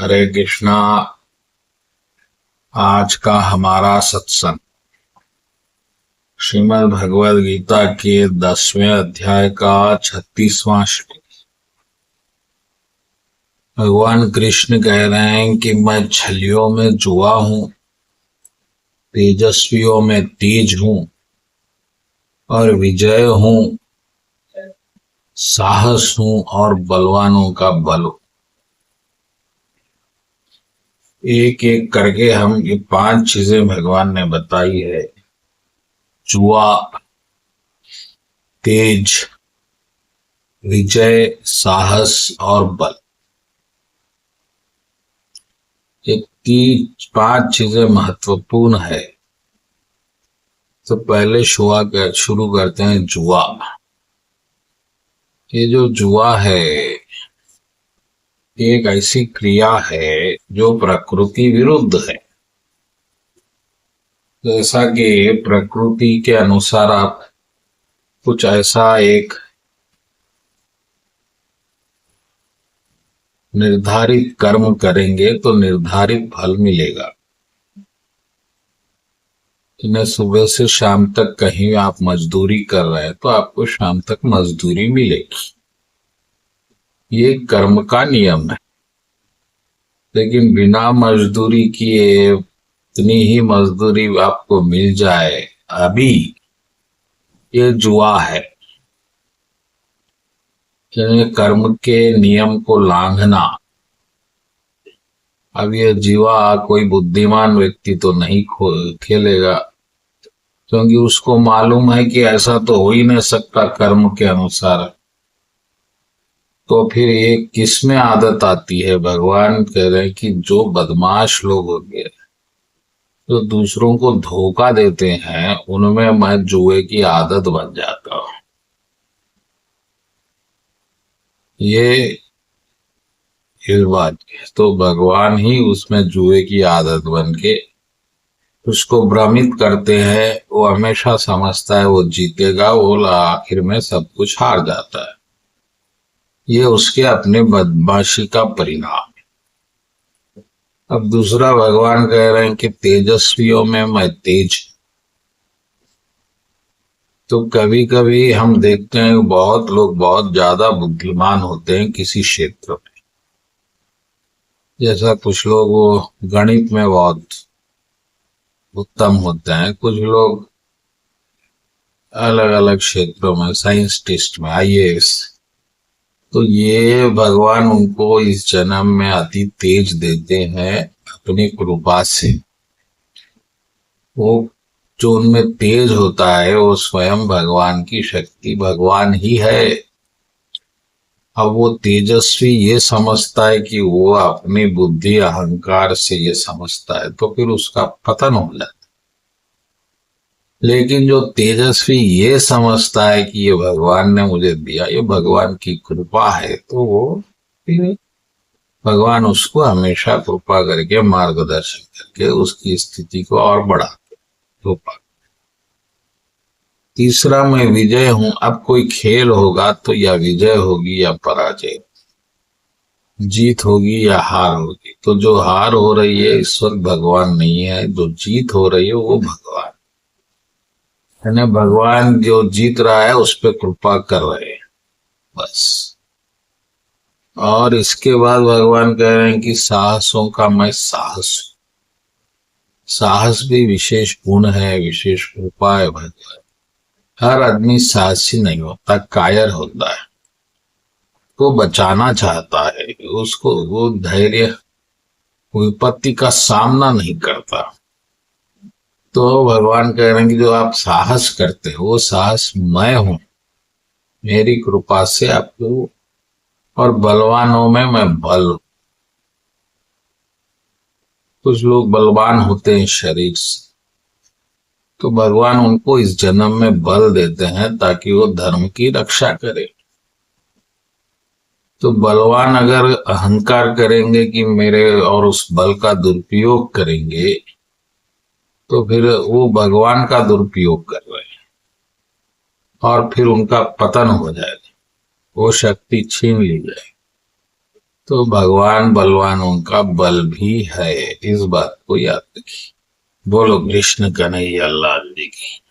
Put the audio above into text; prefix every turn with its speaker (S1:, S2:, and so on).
S1: हरे कृष्णा। आज का हमारा सत्संग श्रीमद् भगवद गीता के 10वें अध्याय का 36वां श्लोक। भगवान कृष्ण कह रहे हैं कि मैं छलियों में जुआ हूं, तेजस्वियों में तेज हूं और विजय हूं, साहस हूं और बलवानों का बल हूं। एक एक करके हम ये 5 चीजें भगवान ने बताई है। जुआ, तेज, विजय, साहस और बल। ये 5 चीजें महत्वपूर्ण है। तो पहले शुरू करते हैं जुआ। ये जो जुआ है, एक ऐसी क्रिया है जो प्रकृति विरुद्ध है। जैसा कि प्रकृति के अनुसार आप कुछ ऐसा एक निर्धारित कर्म करेंगे तो निर्धारित फल मिलेगा। इन्हें सुबह से शाम तक कहीं आप मजदूरी कर रहे हैं तो आपको शाम तक मजदूरी मिलेगी। ये कर्म का नियम है। लेकिन बिना मजदूरी किए इतनी ही मजदूरी आपको मिल जाए, अभी ये जुआ है। कर्म के नियम को लांघना। अब ये जुआ कोई बुद्धिमान व्यक्ति तो नहीं खेलेगा, क्योंकि उसको मालूम है कि ऐसा तो हो ही नहीं सकता कर्म के अनुसार। तो फिर ये किस में आदत आती है? भगवान कह रहे हैं कि जो बदमाश लोग होंगे, जो दूसरों को धोखा देते हैं, उनमें मैं जुए की आदत बन जाता हूं। ये इस बात तो भगवान ही उसमें जुए की आदत बन के उसको भ्रमित करते हैं। वो हमेशा समझता है वो जीतेगा, वो आखिर में सब कुछ हार जाता है। ये उसके अपने बदमाशी का परिणाम। अब दूसरा भगवान कह रहे हैं कि तेजस्वियों में मैं तेज। तो कभी कभी हम देखते हैं बहुत लोग बहुत ज्यादा बुद्धिमान होते हैं किसी क्षेत्र में। जैसा कुछ लोग वो गणित में बहुत उत्तम होते हैं, कुछ लोग अलग अलग क्षेत्रों में, साइंटिस्ट में, आईएएस। तो ये भगवान उनको इस जन्म में अति तेज देते हैं अपनी कृपा से। वो जो उनमें तेज होता है वो स्वयं भगवान की शक्ति, भगवान ही है। अब वो तेजस्वी ये समझता है कि वो अपनी बुद्धि अहंकार से ये समझता है, तो फिर उसका पतन हो जाता है। लेकिन जो तेजस्वी ये समझता है कि ये भगवान ने मुझे दिया, ये भगवान की कृपा है, तो वो फिर भगवान उसको हमेशा कृपा करके, मार्गदर्शन करके उसकी स्थिति को और बढ़ाते कृपा। तीसरा, मैं विजय हूं। अब कोई खेल होगा तो या विजय होगी या पराजय, जीत होगी या हार होगी। तो जो हार हो रही है इस वक्त भगवान नहीं है, जो जीत हो रही है वो भगवान है। भगवान जो जीत रहा है उस पर कृपा कर रहे हैं, बस। और इसके बाद भगवान कह रहे हैं कि साहसों का मैं साहस। साहस भी विशेष गुण है, विशेष कृपा है भगवान। हर आदमी साहसी नहीं होता, कायर होता है। वो बचाना चाहता है, उसको वो धैर्य विपत्ति का सामना नहीं करता। तो भगवान कह रहे हैं कि जो आप साहस करते हो वो साहस मैं हूं, मेरी कृपा से आपको। और बलवानों में मैं बल। कुछ लोग बलवान होते हैं शरीर से, तो भगवान उनको इस जन्म में बल देते हैं ताकि वो धर्म की रक्षा करे। तो बलवान अगर अहंकार करेंगे कि मेरे, और उस बल का दुरुपयोग करेंगे, तो फिर वो भगवान का दुरुपयोग कर रहे हैं और फिर उनका पतन हो जाएगा, वो शक्ति छीन ली जाएगी। तो भगवान बलवान उनका बल भी है, इस बात को याद रखिए। बोलो कृष्ण कन्हैया लाल जी की।